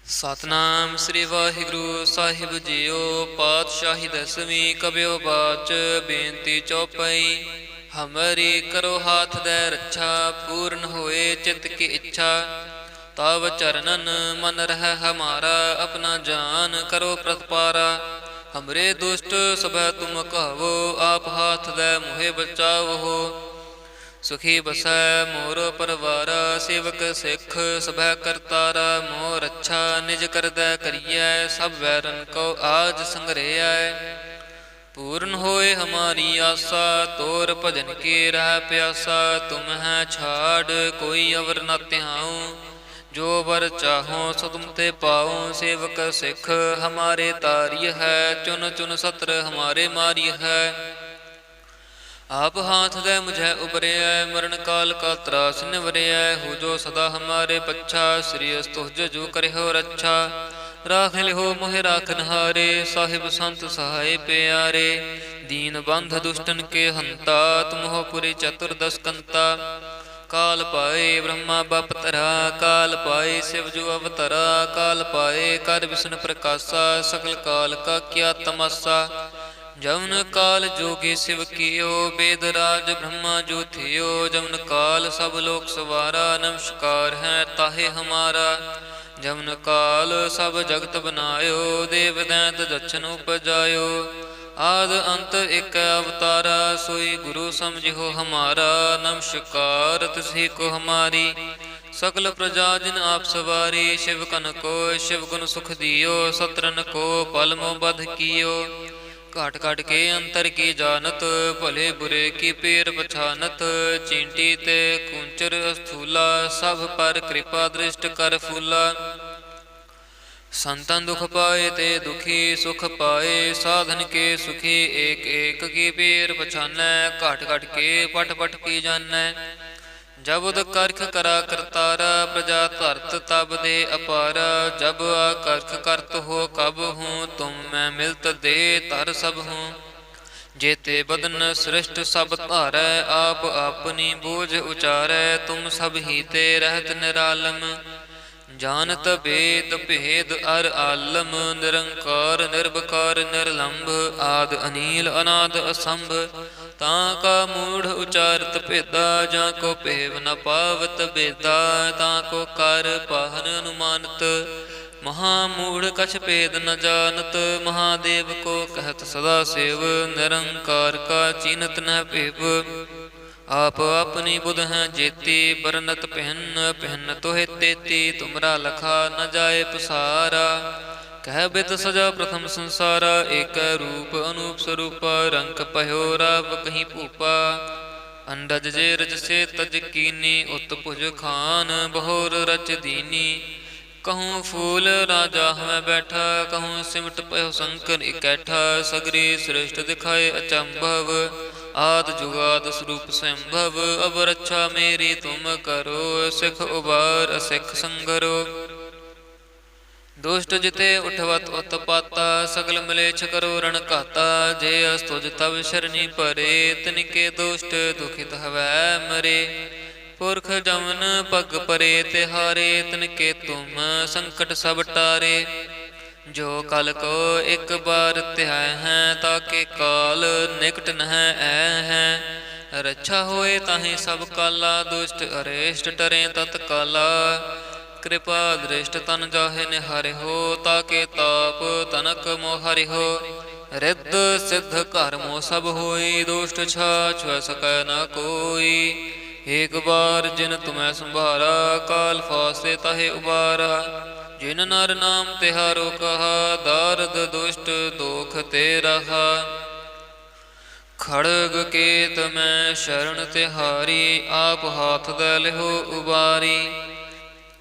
ਸਤਨਾਮ ਸ੍ਰੀ ਵਾਹਿਗੁਰੂ ਸਾਹਿਬ JIO. ਪਾਤਸ਼ਾਹੀ ਦਸਵੀਂ ਕਬਿਓ ਬਾਚ ਬੇਨਤੀ ਚੌਪਈ। ਹਮਰੀ ਕਰੋ ਹਾਥ ਦੈ ਰੱਛਾ, ਪੂਰਨ ਹੋਏ ਚਿਤ ਕੀ ਇੱਛਾ। ਤਵ ਚਰਨਨ ਮਨ ਰਹਿ ਹਮਾਰਾ, ਆਪਣਾ ਜਾਨ ਕਰੋ ਪ੍ਰਤਪਾਰਾ। ਹਮਰੇ ਦੁਸ਼ਟ ਸਭੈ ਤੁਮ ਕਹਵੋ, ਆਪ ਹਾਥ ਦੈ ਮੋਹਿ ਬਚਾਵੋ। ਸੁਖੀ ਬਸੈ ਮੋਰ ਪਰਵਾਰਾ, ਸੇਵਕ ਸਿੱਖ ਸਭੈ ਕਰਤਾਰਾ। ਮੋਹ ਰੱਛਾ ਨਿਜ ਕਰਦੈ ਕਰੀਐ, ਸਭ ਵੈਰਨ ਕੋ ਆਜ ਸੰਗਰੇਐ। ਪੂਰਨ ਹੋਏ ਹਮਾਰੀ ਆਸਾ, ਤੋਰ ਭਜਨ ਕੀ ਰਹਿ ਪਿਆਸਾ। ਤੁਮ ਹੈ ਛਾੜ ਕੋਈ ਅਵਰ ਨ ਧਿਆਉ, ਜੋ ਵਰ ਚਾਹੋ ਸੋ ਤੁਮ ਤੇ ਪਾਉ। ਸੇਵਕ ਸਿੱਖ ਹਮਾਰੇ ਤਾਰਿਯ ਹੈ, ਚੁਨ ਚੁਨ ਸਤਰ ਹਮਾਰੇ ਮਾਰਿਯ ਹੈ। आप हाथ दे मुझे उबरिया, मरण काल का त्रास निवरिया। हो जो सदा हमारे पच्छा, श्री तुझ जो करे हो रच्छा। राख लिहो मोहि राखन हारे, साहिब संत सहाय प्यारे। दीन बंध दुष्टन के हंता, तुम हो पुरी चतुर्दश कंता। काल पाए ब्रह्मा बपतरा, काल पाए शिव जो अवतरा। काल पाए कर विष्णु प्रकाशा, सकल काल का क्या तमाशा। जवन काल जोगी शिव कियो, वेद राज ब्रह्मा जो थियो। जवन काल सब लोक सवारा, नमस्कार है ताहे हमारा। जवन काल सब जगत बनायो, देव दैत दक्षिण उपजायो। आद अंत एक अवतारा, सोई गुरु समझिहो हमारा। नमस्कार तुसी को हमारी, सकल प्रजा जिन आप सवारी। शिव कन को शिव गुण सुख दियो, सत्रन को पल मोह बध कियो। घाट घाट के अंतर की जानत, भले बुरे की पेर पछानत। चींटी ते कुंचर स्थूला, सब पर कृपा दृष्ट कर फूला। संतन दुख पाए ते दुखी, सुख पाए साधन के सुखी। एक एक की पेर पछानै, घाट घाट के पट पट की जानै। जब उद करख करा करतारा, प्रजा धरत तब दे अपारा। जब आकर्ख करत हो कब हूँ, तुम मैं मिलत दे तर सब हूँ। जेते बदन सृष्ट सब धारै, आप अपनी बोझ उचारै। तुम सब ही ते रहत निरालम, जानत भेद भेद अर आलम। निरंकार निर्विकार निर्लंभ, आद अनील अनाद असंभ। तां का मूढ़ उचारत भेदा, जा को पेव न पावत बेदा। तां को कर पाहन अनुमानत, महामूढ़ कछ भेद न जानत। महादेव को कहत सदा सेव, निरंकार का चीनत न भेव। आप अपनी बुध हैं जेती, बरनत पहन पहन तोहे तेती। तुमरा लखा न जाए पसारा, कह बित सजा प्रथम संसारा। एक रूप अनूप स्वरूपा, रंग पह्यो राव कहीं भूपा। अंडज जे रज से तज कीनी, उत भुज खान बहोर रच दीनी। कहूँ फूल राजा हमें बैठा, कहूँ सिमट पयो शंकर इकैठा। सगरी श्रेष्ठ दिखाए अचंभव, आद जुगाद स्वरूप संभव। अब रक्षा मेरी तुम करो, सिख उबार सिख संगरो। दुष्ट जिते उठवत उत्पाता, सगल मलेच्छ करो रण घाता। जे अस्तुज तब शरणी परे, तिनके दुष्ट दुखित हवै मरे। पुरख जमन पग परे तिहारे, तिनके तुम संकट सब टारे। जो कल को एक बार त्याय है, ताके काल निकट न है। रक्षा होए ताहि सब काला, दुष्ट अरेष्ट टरे तत्काला। कृपा दृष्ट तन जाहे निहारे हो, ताके ताप तनक मोहारि हो। रिद्ध सिद्ध कर्मो सब होई, दुष्ट छाछ सकै न कोई। एक बार जिन तुम्हें संभारा, काल फासे ताहे उबारा। जिन नर नाम तिहारो कहा, दारद दुष्ट दोख ते रहा। खड़ग केत में शरण तिहारी, आप हाथ दे लिहो उबारी।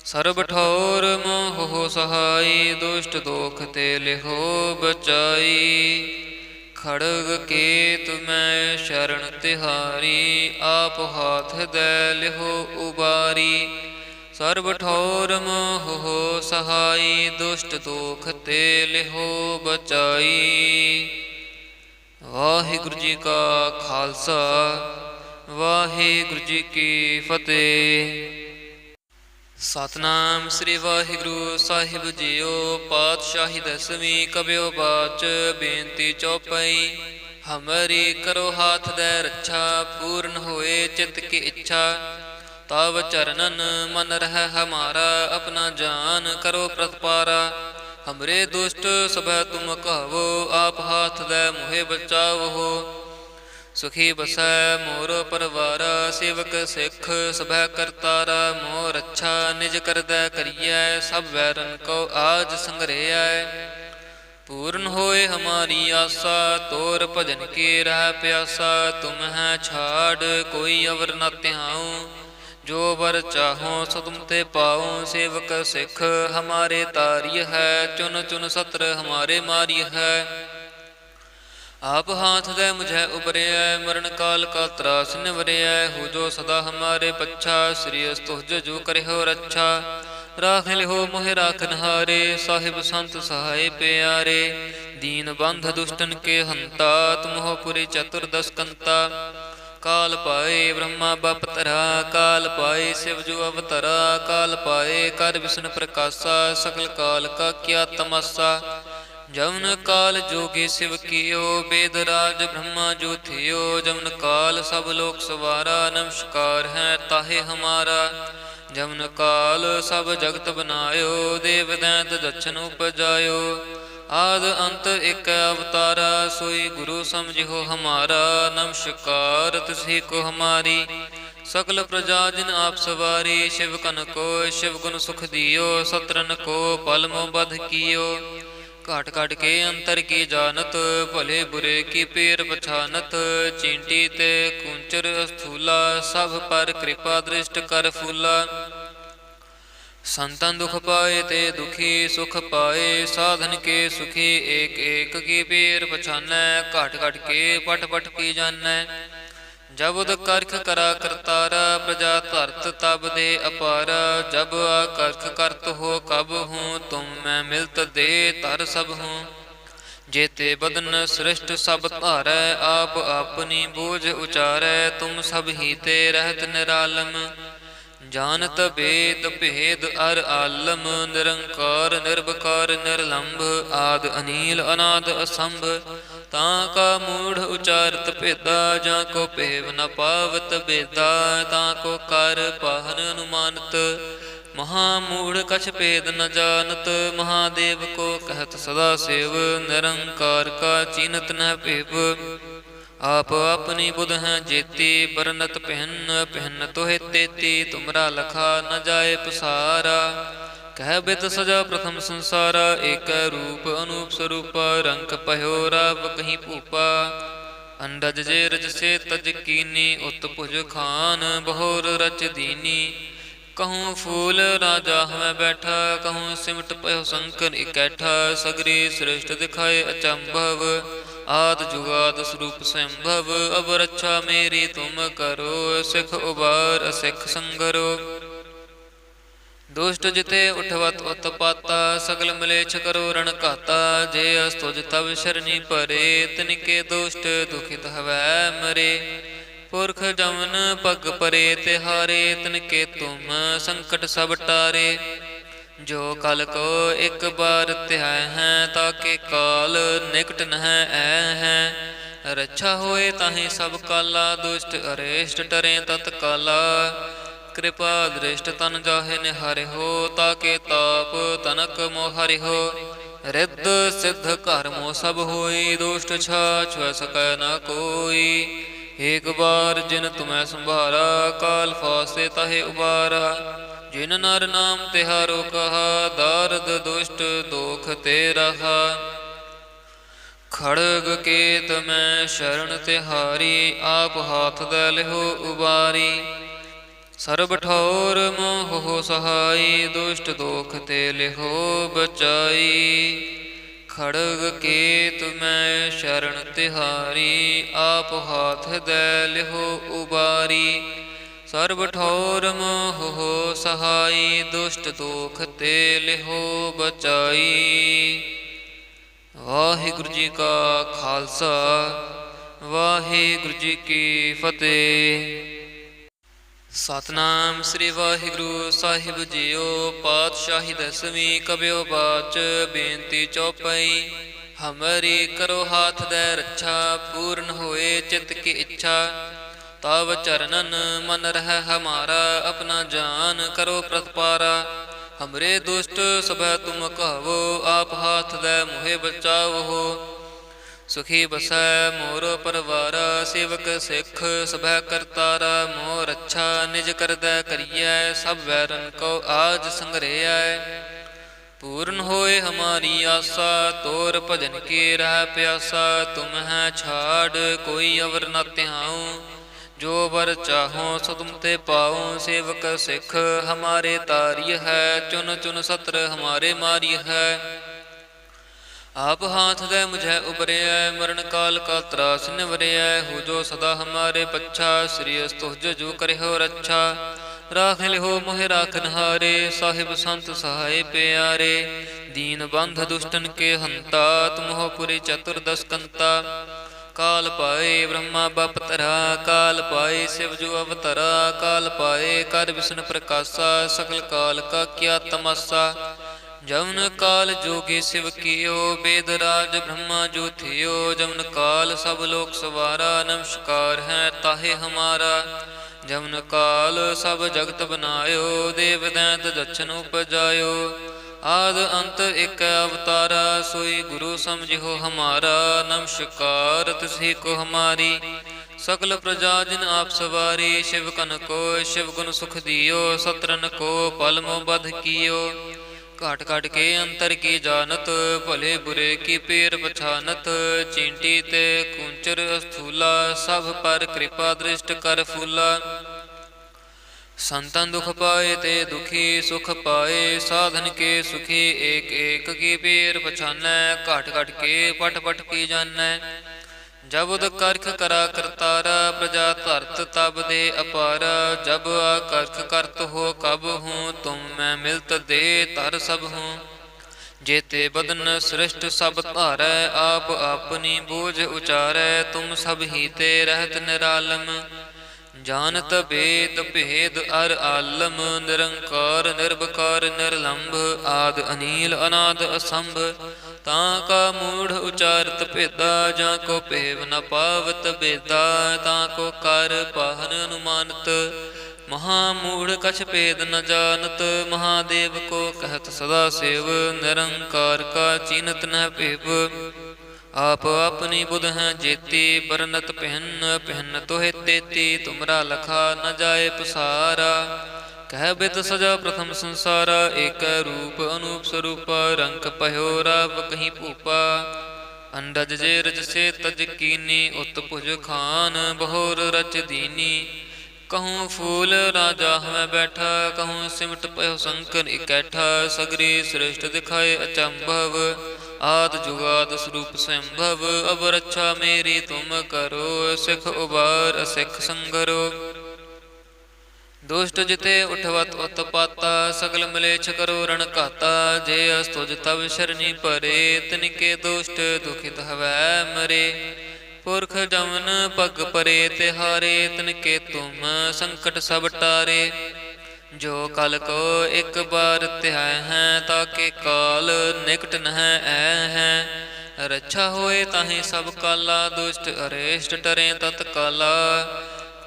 सर्ब ठौर मोह हो सहाई, दुष्ट दोख ते लिहो बचाई। खड़ग केत में शरण तिहारी, आप हाथ दे लिहो उबारी। सर्ब ठौर मोह हो सहाई, दुष्ट दोख ते लिहो बचाई। वाहिगुरु जी का खालसा, वाहिगुरु जी की फतेह। ਸਤਨਾਮ ਸ੍ਰੀ ਵਾਹਿਗੁਰੂ ਸਾਹਿਬ ਜੀਓ। ਪਾਤਸ਼ਾਹੀ ਦਸਵੀਂ ਕਬਿਓ ਬਾਚ ਬੇਨਤੀ ਚੌਪਈ। ਹਮਰੀ ਕਰੋ ਹਾਥ ਦੈ ਰੱਛਾ, ਪੂਰਨ ਹੋਏ ਚਿਤ ਕੀ ਇੱਛਾ। ਤਵ ਚਰਨਨ ਮਨ ਰਹਿ ਹਮਾਰਾ, ਆਪਣਾ ਜਾਨ ਕਰੋ ਪ੍ਰਤਪਾਰਾ। ਹਮਰੇ ਦੁਸ਼ਟ ਸਭੈ ਤੁਮ ਕਹਾਵੋ, ਆਪ ਹਾਥ ਦੈ ਮੋਹਿ ਬਚਾਵੋ। ਸੁਖੀ ਬਸੈ ਮੋਰ ਪਰਵਾਰਾ, ਸੇਵਕ ਸਿੱਖ ਸਭੈ ਕਰਤਾਰਾ। ਮੋਰ ਰੱਛਾ ਨਿਜ ਕਰਦੈ ਕਰੀਐ, ਸਭ ਵੈਰਨ ਕੋ ਆਜ ਸੰਗਰੇਐ। ਪੂਰਨ ਹੋਏ ਹਮਾਰੀ ਆਸਾ, ਤੋਰ ਭਜਨ ਕੀ ਰਹਿ ਪਿਆਸਾ। ਤੁਮ ਹੈ ਛਾੜ ਕੋਈ ਅਵਰ ਨ ਤਿਹਾਉ, ਜੋ ਵਰ ਚਾਹੋ ਸੋ ਤੁਮ ਤੇ ਪਾਉ। ਸੇਵਕ ਸਿੱਖ ਹਮਾਰੇ ਤਾਰਿਯ ਹੈ, ਚੁਨ ਚੁਨ ਸਤਰ ਹਮਾਰੇ ਮਾਰਿਯ ਹੈ। आप हाथ दे मुझे उबरिया, मरण काल का त्रास निवरिया। हो जो सदा हमारे पच्छा, श्री तुझ जो करे हो रच्छा। राख लिहो मोहि राखन हारे, साहिब संत सहाय प्यारे। दीन बंध दुष्टन के हंता, तुम हो पुरी चतुर्दश कंता। काल पाए ब्रह्मा बपतरा, काल पाए शिव जो अवतरा। काल पाए कर विष्णु प्रकाशा, सकल काल का क्या तमाशा। जवन काल जोगी शिव कियो, वेद राज ब्रह्मा जो थियो। जवन काल सब लोक सवारा, नमस्कार है ताहे हमारा। जवन काल सब जगत बनायो, देव दैत दक्षिण उपजायो। आद अंत एक अवतारा, सोई गुरु समझिहो हमारा। नमस्कार तुझी को हमारी, सकल प्रजा जिन आप सवारी। शिव कन को शिव गुण सुख दियो, सत्रन को पल मोह बध कियो। घाट घाट के अंतर की जानत, भले बुरे की पेर पछानत। चींटी ते कुंचर स्थूला, सब पर कृपा दृष्ट कर फूला। संतन दुख पाए ते दुखी, सुख पाए साधन के सुखी। एक एक की पेर पछानै, घाट घाट के पट पट की जानै। जब उद करख करा करतारा, प्रजा धरत तब दे अपारा। जब आकर्ख करत हो कब हूँ, तुम मैं मिलत दे तर सब हूँ। जेते बदन सृष्ट सब धारै, आप अपनी बोझ उचारै। तुम सब ही ते रहत निरालम, जानत भेद भेद अर आलम। निरंकार निर्विकार निर्लंभ, आद अनील अनाद असंभ। तां का मूढ़ उचारत भेदा, जा को पेव न पावत बेदा। तां को कर पाहन अनुमानत, महामूढ़ कछ भेद न जानत। महादेव को कहत सदा सेव, निरंकार का चीनत न पेव। आप अपनी बुध हैं जेती, बरनत पहन पहन तोहे तेती। तुमरा लखा न जाए पसारा, कह बित सजा प्रथम संसारा। एक रूप अनूप स्वरूपा, रंग पह्यो राव कहीं भूपा। अंडज जे रज से तज कीनी, उत भुज खान बहोर रच दीनी। कहूँ फूल राजा हमें बैठा, कहूँ सिमट पह्यो शंकर इकैठा। सगरी श्रेष्ठ दिखाए अचंभव, आद जुगाद स्वरूप संभव। अब रक्षा मेरी तुम करो, सिख उबार सिख संगरो। दुष्ट जिते उठवत उत्पाता, सकल मलेच्छ करो रण घाता। जे अस्तुज तब शरणी परे, तिनके दुष्ट दुखित हवै मरे। पुरख जमन पग परे तिहारे, तिनके तुम संकट सब टारे। जो कल को एक बार तिहाय हैं, ताके काल निकट न है। रक्षा होए ताहि सब काला, दुष्ट अरेष्ट टरे तत्काला। कृपा दृष्ट तन जाहे निहारे हो, ताके ताप तनक मोहारे हो। रिद्ध सिद्ध घर मोह सब होई, दुष्ट छाछ वै सकै न कोई। एक बार जिन तुम्हें संभारा, काल फासे ताहे उबारा। जिन नर नाम तिहारो कहा, दारद दुष्ट दोख ते रहा। खड़ग केत में शरण तिहारी, आप हाथ दे लिहो उबारी। सर्ब ठौर मोह हो सहाई, दुष्ट दोख ते लिहो बचाई। खड़ग केत में शरण तिहारी, आप हाथ दे लिहो उबारी। सर्ब ठौर मोह हो सहाई, दुष्ट दोख ते लिहो बचाई। वाहिगुरु जी का खालसा, वाहिगुरु जी की फतेह। ਸਤਨਾਮ ਸ੍ਰੀ ਵਾਹਿਗੁਰੂ ਸਾਹਿਬ ਜੀਓ। ਪਾਤਸ਼ਾਹੀ ਦਸਵੀਂ ਕਬਿਓ ਬਾਚ ਬੇਨਤੀ ਚੌਪਈ। ਹਮਰੀ ਕਰੋ ਹਾਥ ਦੈ ਰੱਛਾ, ਪੂਰਨ ਹੋਏ ਚਿਤ ਕੀ ਇੱਛਾ। ਤਵ ਚਰਨਨ ਮਨ ਰਹਿ ਹਮਾਰਾ, ਆਪਣਾ ਜਾਨ ਕਰੋ ਪ੍ਰਤਪਾਰਾ। ਹਮਰੇ ਦੁਸ਼ਟ ਸਭੈ ਤੁਮ ਕਹਵੋ, ਆਪ ਹਾਥ ਦੈ ਮੋਹਿ ਬਚਾਵੋ। ਸੁਖੀ ਬਸੈ ਮੋਰ ਪਰਵਾਰਾ, ਸੇਵਕ ਸਿੱਖ ਸਭੈ ਕਰਤਾਰਾ। ਮੋਹ ਰੱਛਾ ਨਿਜ ਕਰਦੈ ਕਰੀਐ, ਸਭ ਵੈਰਨ ਕੋ ਆਜ ਸੰਗਰੇਐ। ਪੂਰਨ ਹੋਏ ਹਮਾਰੀ ਆਸਾ, ਤੋਰ ਭਜਨ ਕੀ ਰਹਿ ਪਿਆਸਾ। ਤੁਮ ਹੈ ਛਾੜ ਕੋਈ ਅਵਰ ਨ ਤਿਹਾਉ, ਜੋ ਵਰ ਚਾਹੋ ਸੋ ਤੁਮ ਤੇ ਪਾਉ। ਸੇਵਕ ਸਿੱਖ ਹਮਾਰੇ ਤਾਰਿਯ ਹੈ, ਚੁਨ ਚੁਨ ਸਤਰ ਹਮਾਰੇ ਮਾਰਿਯ ਹੈ। ਆਪ ਹਾਥ ਦੈ ਮੁਝੈ ਉਬਰਿਐ, ਮਰਨ ਕਾਲ ਕਾ ਤਰਾਸ ਨਿਵਰਿਐ। ਹੋ ਜੋ ਸਦਾ ਹਮਾਰੇ ਪੱਛਾ, ਸ੍ਰੀ ਅਸਤੁਜ ਜੋ ਕਰਿਓ ਰੱਛਾ। ਰਾਖ ਲਿਓ ਮੋਹਿ ਰਾਖਨਹਾਰੇ, ਸਾਹਿਬ ਸੰਤ ਸਹਾਇ ਪਿਆਰੇ। ਦੀਨ ਬੰਧ ਦੁਸ਼ਟਨ ਕੇ ਹੰਤਾ, ਤੁਮ ਹੋ ਪੁਰੀ ਚਤੁਰਦਸ ਕੰਤਾ। ਕਾਲ ਪਾਏ ਬ੍ਰਹਮਾ ਬਪਤਰਾ, ਕਾਲ ਪਾਏ ਸਿਵ ਜੋ ਅਵਤਰਾ। ਕਾਲ ਪਾਏ ਕਰ ਵਿਸ਼ਨ ਪ੍ਰਕਾਸ਼ਾ, ਸਕਲ ਕਾਲ ਕਾ ਕਿਆ ਤਮਾਸਾ। ਜਮਨ ਕਾਲ ਜੋਗੀ ਸਿਵ ਕੀਓ, ਬੇਦ ਰਾਜ ਬ੍ਰਹਮਾ ਜੋ ਥਿਓ। ਜਮਨ ਕਾਲ ਸਭ ਲੋਕ ਸਵਾਰਾ, ਨਮਸਕਾਰ ਹੈ ਤਾਹੇ ਹਮਾਰਾ। ਜਮਨ ਕਾਲ ਸਭ ਜਗਤ ਬਨਾਇਓ, ਦੇਵ ਦੈਂਤ ਦਛਨ ਉਪਜਾਇਓ। ਆਦ ਅੰਤ ਇਕ ਅਵਤਾਰਾ, ਸੋਈ ਗੁਰੂ ਸਮਝਿਓ ਹਮਾਰਾ। ਨਮਸਕਾਰ ਤਿਸਹੀ ਕੋ ਹਮਾਰੀ, ਸਕਲ ਪ੍ਰਜਾ ਜਿਨ ਆਪ ਸਵਾਰੀ। ਸ਼ਿਵ ਕਨ ਕੋ ਸ਼ਿਵ ਗੁਣ ਸੁਖ ਦਿਓ, ਸਤਰਨ ਕੋ ਪਲ ਮੋ ਬਧ ਕੀਓ। ਘਾਟ ਘਾਟ ਕੇ ਅੰਤਰ ਕੀ ਜਾਨਤ, ਭਲੇ ਬੁਰੇ ਕੀ ਪੇਰ ਪਛਾਨਤ। ਚੀਂਟੀ ਤੇ ਕੂੰਚਰ ਅਸਥੂਲਾ, ਸਭ ਪਰ ਕਿਰਪਾ ਦ੍ਰਿਸ਼ਟ ਕਰ ਫੂਲਾ। ਸੰਤਨ ਦੁਖ ਪਾਏ ਤੇ ਦੁਖੀ, ਸੁਖ ਪਾਏ ਸਾਧਨ ਕੇ ਸੁਖੀ। ਏਕ ਏਕ ਕੀ ਪੇਰ ਪਛਾਨੈ, ਘਾਟ ਘਾਟ ਕੇ ਪਟ ਪਟ ਕੀ ਜਾਨੈ। ਜਬ ਉਦ ਕਰਖ ਕਰਾ ਕਰਤਾਰਾ, ਪ੍ਰਜਾ ਧਰਤ ਤਬ ਦੇ ਅਪਾਰਾ। ਜਬ ਆ ਕਰਖ ਕਰਤ ਹੋ ਕਬ ਹੂੰ, ਤੁਮ ਮੈਂ ਮਿਲਤ ਦੇ ਧਰ ਸਭ ਹੂੰ। ਜੇਤੇ ਬਦਨ ਸ੍ਰਿਸ਼ਟ ਸਭ ਧਾਰੈ, ਆਪ ਆਪਨੀ ਬੋਝ ਉਚਾਰੈ। ਤੁਮ ਸਭ ਹੀ ਤੇ ਰਹਿਤ ਨਿਰਾਲਮ, ਜਾਨਤ ਬੇਦ ਭੇਦ ਅਰ ਆਲਮ। ਨਿਰੰਕਾਰ ਨਿਰਭਕਾਰ ਨਿਰਲੰਭ, ਆਦ ਅਨੀਲ ਅਨਾਦ ਅਸੰਭ। ਤਾਂ ਕਾ ਮੂੜ ਉਚਾਰਤ ਭੇਦਾ, ਜਾਂ ਕੋ ਭੇਵ ਨ ਪਾਵਤ ਬੇਦਾ। ਤਾਂ ਕੋ ਕਰ ਪਾਹਨ ਅਨੁਮਾਨਤ, ਮਹਾਮੂੜ ਕਛ ਭੇਦ ਨ ਜਾਨਤ। ਮਹਾਦੇਵ ਕੋ ਕਹਿਤ ਸਦਾ ਸੇਵ, ਨਿਰੰਕਾਰ ਕਾ ਚੀਨਤ ਨ ਭੇਵ। ਆਪ ਆਪਣੀ ਬੁਧ ਹੈ ਜੇਤੀ, ਬਰਨਤ ਪਹਿਨ ਪਹਿਨ ਤੋਹਿ ਤੇਤੀ। ਤੁਮਰਾ ਲਖਾ ਨ ਜਾਏ ਪਸਾਰਾ, ਕਹਿ ਬਿਦ ਸਜਾ ਪ੍ਰਥਮ ਸੰਸਾਰਾ। ਏਕ ਰੂਪ ਅਨੂਪ ਸਰੂਪਾ, ਰੰਗ ਪਹੋ ਰਾਵ ਕਹੀਂ ਭੂਪਾ। ਅੰਡਜ ਜੇ ਰਜ ਸੇ ਤਜ ਕੀਨੀ, ਉਤ ਭੁਜ ਖਾਨ ਬਹੁਰ ਰਚ ਦੀਨੀ। कहूँ फूल राजा हमें बैठा, कहूँ सिमट पयो संकर इकैठा। सगरी सृष्ट दिखाए अचंभव, आद जुगाद स्वरूप संभव। अब रक्षा मेरी तुम करो, सिख उबार असिख संगरो। दुष्ट जिते उठवत उत्पाता, सगल मलेच्छ करो रण घाता। जे अस्तुज तब शरणी परे, तिनके दुष्ट दुखित हवै मरे। पुरख जमन पग परे तिहारे, तिनके तुम संकट सब टारे। जो कल को एक बार तिहाय हैं, ताके काल निकट नह ऐ हैं। रक्षा होए ताहि सब काला, दुष्ट अरेष्ट टरे तत्काला।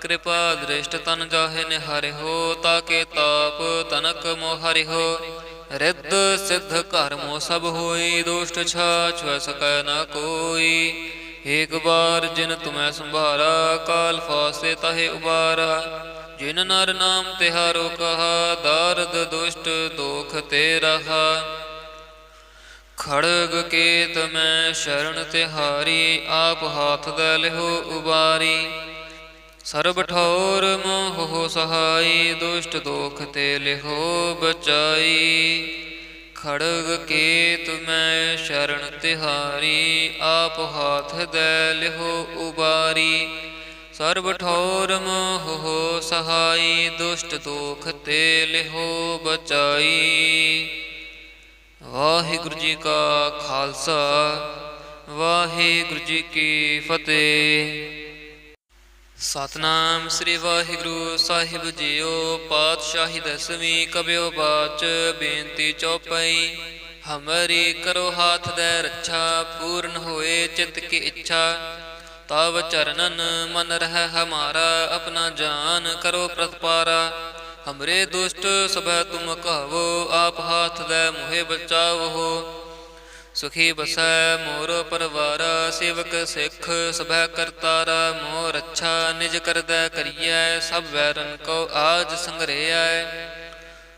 कृपा दृष्ट तन जाहे निहारे हो, ताके ताप तनक मोहारे हो। रिद्ध सिद्ध घर मोह सब होई, दुष्ट छाछ वै सकै न कोई। एक बार जिन तुम्हें संभारा, काल फासे तहे उबारा। जिन नर नाम तिहारो कहा, दारद दुष्ट दोख ते रहा। खड़ग केत में शरण तिहारी, आप हाथ दे लिहो उबारी। सर्ब ठौर मोह हो सहाई, दुष्ट दोख ते लिहो बचाई। खड़ग केत मैं शरण तिहारी, आप हाथ दे लिहो उबारी। सर्ब ठौर मोह हो सहाई, दुष्ट दोख ते लिहो बचाई। वाहिगुरु जी का खालसा, वाहिगुरु जी की फतेह। ਸਤਨਾਮ ਸ੍ਰੀ ਵਾਹਿਗੁਰੂ ਸਾਹਿਬ ਜੀਓ। ਪਾਤਸ਼ਾਹੀ ਦਸਵੀਂ ਕਬਿਓ ਬਾਚ ਬੇਨਤੀ ਚੌਪਈ। ਹਮਰੀ ਕਰੋ ਹਾਥ ਦੇ ਰੱਛਾ, ਪੂਰਨ ਹੋਏ ਚਿਤ ਕੀ ਇੱਛਾ। ਤਵ ਚਰਨਨ ਮਨ ਰਹਿ ਹਮਾਰਾ, ਆਪਣਾ ਜਾਨ ਕਰੋ ਪ੍ਰਤਪਾਰਾ। ਹਮਰੇ ਦੁਸ਼ਟ ਸਭੈ ਤੁਮ ਕਹਵੋ, ਆਪ ਹਾਥ ਦੇ ਮੋਹਿ ਬਚਾਵੋ। ਸੁਖੀ ਬਸੈ ਮੋਰ ਪਰਵਾਰਾ, ਸੇਵਕ ਸਿੱਖ ਸਭੈ ਕਰਤਾਰਾ। ਮੋਹ ਰੱਛਾ ਨਿਜ ਕਰਦੈ ਕਰੀਐ, ਸਭ ਵੈਰਨ ਕੋ ਆਜ ਸੰਗਰੇਐ।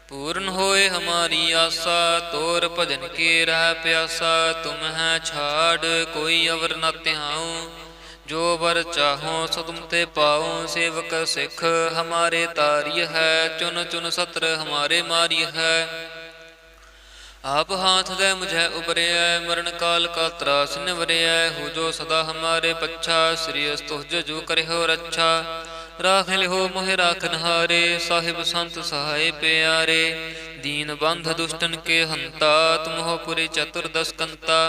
ਪੂਰਨ ਹੋਏ ਹਮਾਰੀ ਆਸਾ, ਤੋਰ ਭਜਨ ਕੀ ਰਹਿ ਪਿਆਸਾ। ਤੁਮ ਹੈ ਛਾੜ ਕੋਈ ਅਵਰ ਨ ਧਿਆਉ, ਜੋ ਵਰ ਚਾਹੋ ਸੋ ਤੁਮ ਤੇ ਪਾਉ। ਸੇਵਕ ਸਿੱਖ ਹਮਾਰੇ ਤਾਰਿਯ ਹੈ, ਚੁਨ ਚੁਨ ਸਤਰ ਹਮਾਰੇ ਮਾਰਿਯ ਹੈ। आप हाथ दे मुझे उबरिया, मरण काल का त्रास निवरिया। हो जो सदा हमारे पच्छा, श्री तुझ जो करे हो रच्छा। राख लिहो मोहि राखन हारे, साहिब संत सहाय प्यारे। दीन बंध दुष्टन के हंता, तुम हो पुरी चतुर्दश कंता।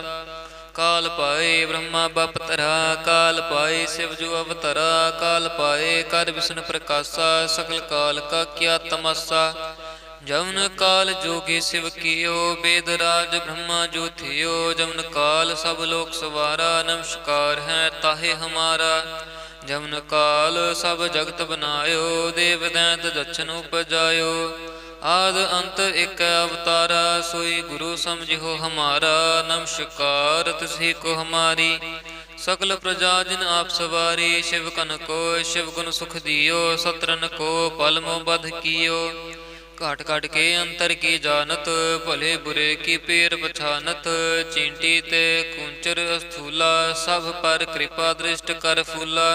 काल पाए ब्रह्मा बपतरा, काल पाए शिव जो अवतरा। काल पाए कर विष्णु प्रकाशा, सकल काल का क्या तमाशा। जवन काल जोगी शिव कियो, वेद राज ब्रह्मा जो थियो। जवन काल सब लोक सवारा, नमस्कार है ताहे हमारा। जवन काल सब जगत बनायो, देव दैत दक्षिण उपजायो। आद अंत एक अवतारा, सोई गुरु समझिहो हमारा। नमस्कार तुसी को हमारी, सकल प्रजा जिन आप सवारी। शिव कन को शिव गुण सुख दियो, सत्रन को पल मोह बध कियो। घाट घाट के अंतर की जानत, भले बुरे की पेर पछानत। चींटी ते कुंचर स्थूला, सब पर कृपा दृष्ट कर फूला।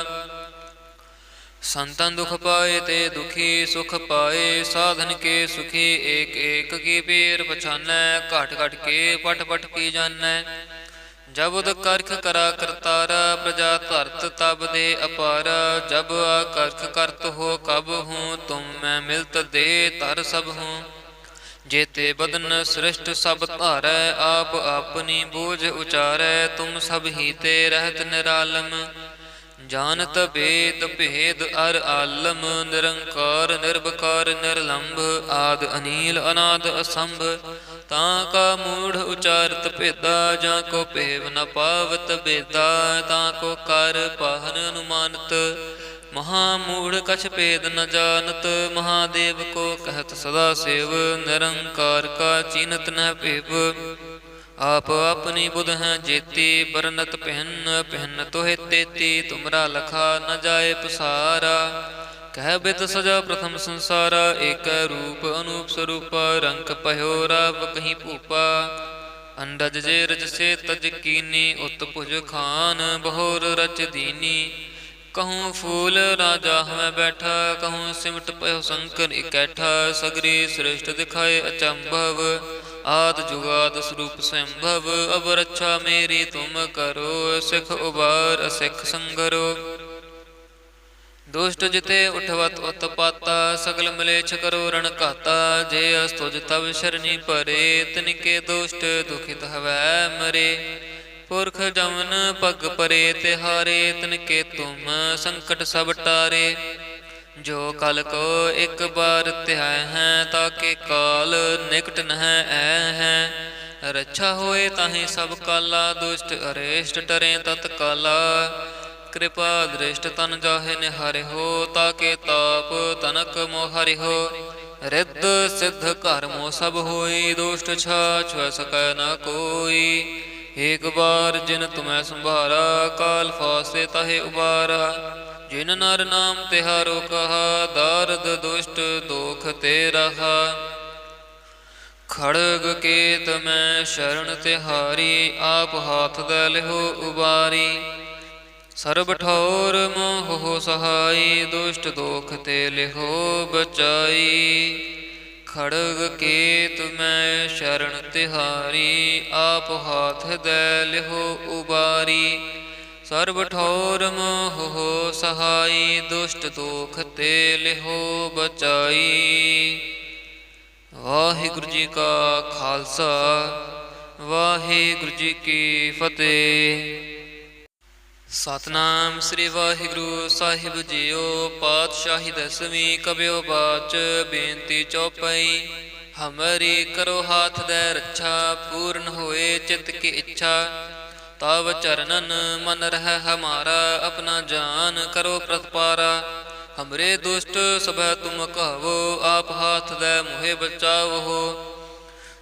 संतन दुख पाए ते दुखी, सुख पाए साधन के सुखी। एक एक की पेर पछानै, घाट घाट के पट पट की जानै। जब उद करख करा करतारा, प्रजा धरत तब दे अपारा। जब आकर्ख करत हो कब हूँ, तुम मैं मिलत दे तर सब हूँ। जेते बदन सृष्ट सब धारै, आप अपनी बोझ उचारै। तुम सब ही ते रहत निरालम, जानत भेद भेद अर आलम। निरंकार निर्विकार निर्लंभ, आद अनील अनाद असंभ। तां का मूढ़ उचारत भेदा, जा को पेव न पावत बेदा। तां को कर पाहन अनुमानत, महामूढ़ कछ भेद न जानत। महादेव को कहत सदा सेव, निरंकार का चीनत न भेव। आप अपनी बुध हैं जेती, बरनत पहन पहन तोहे तेती। तुमरा लखा न जाए पसारा, कह बित सजा प्रथम संसारा। एक रूप अनूप स्वरूपा, रंग पह्यो राव कहीं भूपा। अंडज जे रज से तज कीनी, उत भुज खान बहोर रच दीनी। कहूँ फूल राजा हमें बैठा, कहूँ सिमट पयो शंकर इकैठा। सगरी श्रेष्ठ दिखाए अचंभव, आद जुगाद स्वरूप संभव। अब रक्षा मेरी तुम करो, सिख उबार असिख संगरो। दुष्ट जिते उठवत उत्पाता, सगल मलेच्छ करो रण घाता। जे अस्तुज तब शरणी परे, तिनके दुष्ट दुखित हवै मरे। पुरख जमन पग परे तिहारे, तिनके तुम संकट सब टारे। जो कल को एक बार त्याय है, ताके काल निकट न है। रक्षा होए ताहि सब काला, दुष्ट अरेष्ट टरे तत्काला। कृपा दृष्ट तन जाहे निहारे हो, ताके ताप तनक मोहारि हो। रिद्ध सिद्ध कर्मो सब होई, दुष्ट छाछ सकै न कोई। एक बार जिन तुम्हें संभारा, काल फासे ताहे उबारा। जिन नर नाम तिहारो कहा, दारद दुष्ट दोख ते रहा। खड़ग केत में शरण तिहारी, आप हाथ दे लिहो उबारी। सर्ब ठौर मोह हो सहाई, दुष्ट दोख ते लिहो बचाई। खड़ग केत में शरण तिहारी, आप हाथ दे लिहो उबारी। सर्ब ठौर मोह हो सहाई, दुष्ट दोख ते लिहो बचाई। वाहिगुरु जी का खालसा, वाहिगुरु जी की फतेह। ਸਤਨਾਮ ਸ੍ਰੀ ਵਾਹਿਗੁਰੂ ਸਾਹਿਬ ਜੀਓ। ਪਾਤਸ਼ਾਹੀ ਦਸਵੀਂ ਕਬਿਓ ਬਾਚ ਬੇਨਤੀ ਚੌਪਈ। ਹਮਰੀ ਕਰੋ ਹਾਥ ਦੈ ਰੱਛਾ, ਪੂਰਨ ਹੋਏ ਚਿਤ ਕੀ ਇੱਛਾ। ਤਵ ਚਰਨਨ ਮਨ ਰਹਿ ਹਮਾਰਾ, ਆਪਣਾ ਜਾਨ ਕਰੋ ਪ੍ਰਤਪਾਰਾ। ਹਮਰੇ ਦੁਸ਼ਟ ਸਭੈ ਤੁਮ ਕਹਵੋ, ਆਪ ਹਾਥ ਦੈ ਮੋਹਿ ਬਚਾਵੋ।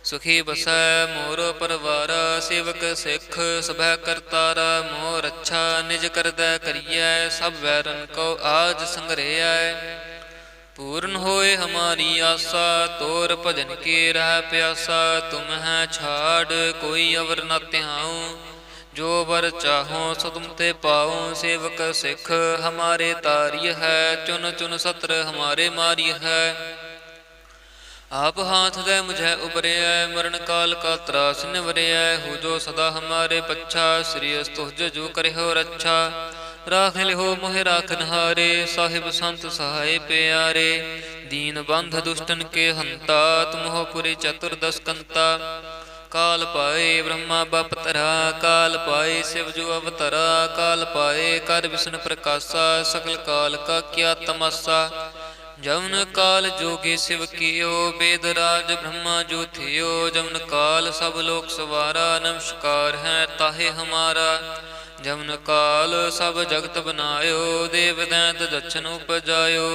ਸੁਖੀ ਬਸੈ ਮੋਰ ਪਰਵਾਰਾ, ਸੇਵਕ ਸਿੱਖ ਸਭੈ ਕਰਤਾਰਾ। ਮੋਹ ਰੱਛਾ ਨਿਜ ਕਰਦੈ ਕਰੀਐ, ਸਭ ਵੈਰਨ ਕੋ ਆਜ ਸੰਗਰੇਐ। ਪੂਰਨ ਹੋਏ ਹਮਾਰੀ ਆਸਾ, ਤੋਰ ਭਜਨ ਕੀ ਰਹਿ ਪਿਆਸਾ। ਤੁਮ ਹੈ ਛਾੜ ਕੋਈ ਅਵਰ ਨ ਧਿਆਉ, ਜੋ ਵਰ ਚਾਹੋ ਸੋ ਤੁਮ ਤੇ ਪਾਉ। ਸੇਵਕ ਸਿੱਖ ਹਮਾਰੇ ਤਾਰਿਯ ਹੈ, ਚੁਨ ਚੁਨ ਸਤਰ ਹਮਾਰੇ ਮਾਰਿਯ ਹੈ। आप हाथ दे मुझे उबरिया, मरण काल का त्रास निवरिया। हो जो सदा हमारे पच्छा, श्री तुझ जो करे हो रच्छा। राख लिहो मोहि राखन हारे, साहिब संत सहाय प्यारे। दीन बंध दुष्टन के हंता, तुम हो पुरी चतुर्दश कंता। काल पाए ब्रह्मा बपतरा, काल पाए शिव जो अवतरा। काल पाए कर विष्णु प्रकाशा, सकल काल का क्या तमाशा। जवन काल जोगी शिव कियो, वेद राज ब्रह्मा जो थियो। जवन काल सब लोक सवारा, नमस्कार है ताहे हमारा। जवन काल सब जगत बनायो, देव दैत दक्षिण उपजायो।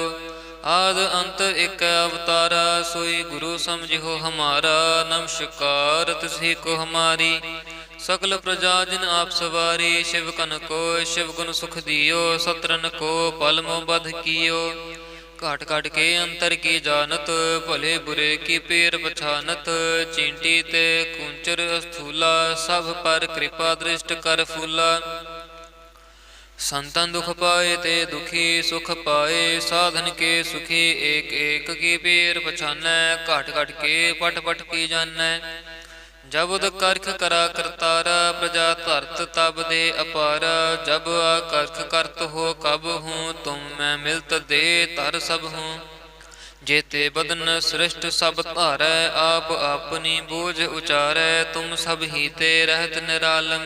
आद अंत एक अवतारा, सोई गुरु समझिहो हमारा। नमस्कार तुझी को हमारी, सकल प्रजा जिन आप सवारी। शिव कन को शिव गुण सुख दियो, सत्रन को पल मोह बध कियो। घाट घाट के अंतर की जानत, भले बुरे की पेर पछानत। चींटी ते कुंचर स्थूला, सब पर कृपा दृष्ट कर फूला। संतन दुख पाए ते दुखी, सुख पाए साधन के सुखी। एक एक की पेर पछानै, घाट घाट के पट पट की जानै। जब उद करख करा करतारा, प्रजा धरत तब दे अपारा। जब आकर्ख करत हो कब हूँ, तुम मैं मिलत दे तर सब हूँ। जेते बदन सृष्ट सब धारै, आप अपनी बोझ उचारै। तुम सब ही ते रहत निरालम,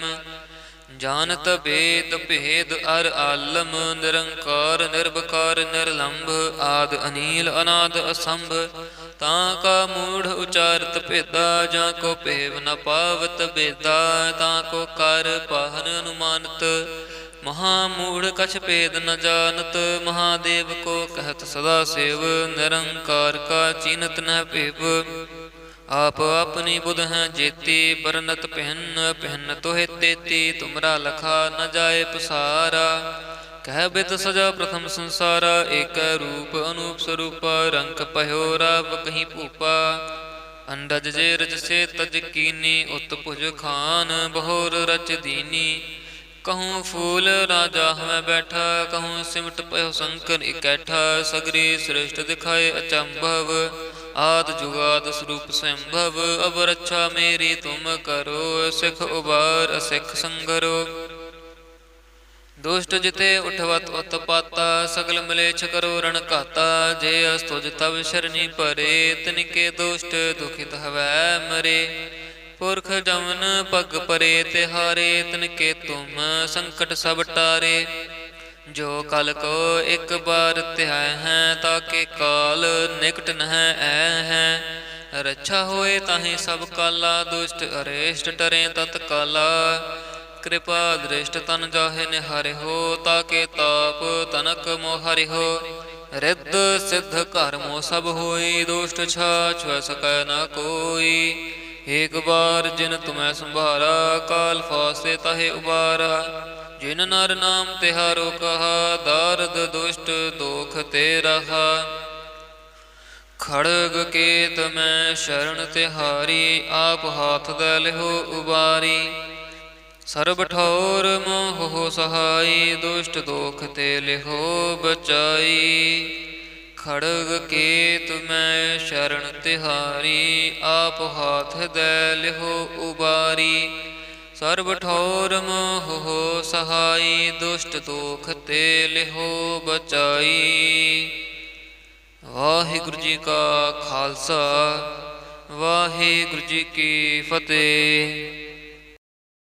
जानत भेद भेद अर आलम। निरंकार निर्विकार निर्लंभ, आद अनील अनाद असंभ। तां का मूढ़ उचारत भेदा, जा को पेव न पावत बेदा। तां को कर पाहन अनुमानत, महामूढ़ कछ भेद न जानत। महादेव को कहत सदा सेव, निरंकार का चीनत न पेव। आप अपनी बुध हैं जेती, बरनत पहन पहन तोहे तेती। तुमरा लखा न जाए पसारा, कह बित सजा प्रथम संसारा। एक रूप अनूप स्वरूपा, रंग पह्यो राव कहीं भूपा। अंडज जे रज से तज कीनी, उत भुज खान बहोर रच दीनी। कहूँ फूल राजा हमें बैठा, कहूँ सिमट पह्यो शंकर इकैठा। सगरी श्रेष्ठ दिखाए अचंभव, आद जुगाद स्वरूप संभव। अब रक्षा मेरी तुम करो, सिख उबार असिख संगरो। दुष्ट जिते उठवत उत्पाता, सकल मलेच्छ करो रण घाता। जे अस्तुज तब शरणी परे, तिनके दुष्ट दुखित हवै मरे। पुरख जमन पग परे तिहारे, तिनके तुम संकट सब टारे। जो कल को एक बार त्याय हैं, ताके काल निकट न है। रक्षा होए ताहि सब काला, दुष्ट अरेष्ट टरे तत्काला। कृपा दृष्ट तन जाहे निहारे हो, ताके ताप तनक मोहारे हो। रिद्ध सिद्ध घर मोह सब होई, दुष्ट छाछ वै सकै न कोई। एक बार जिन तुम्हें संभारा, काल फासे ताहे उबारा। जिन नर नाम तिहारो कहा, दारद दुष्ट दोख ते रहा। खड़ग केत में शरण तिहारी, आप हाथ दे लिहो उबारी। सर्ब ठौर मोह हो सहाई, दुष्ट दोख ते लिहो बचाई। खड़ग केत में शरण तिहारी, आप हाथ दे लिहो उबारी। सर्ब ठौर मोह हो सहाई, दुष्ट दोख ते लिहो बचाई। वाहिगुरु जी का खालसा, वाहिगुरु जी की फतेह।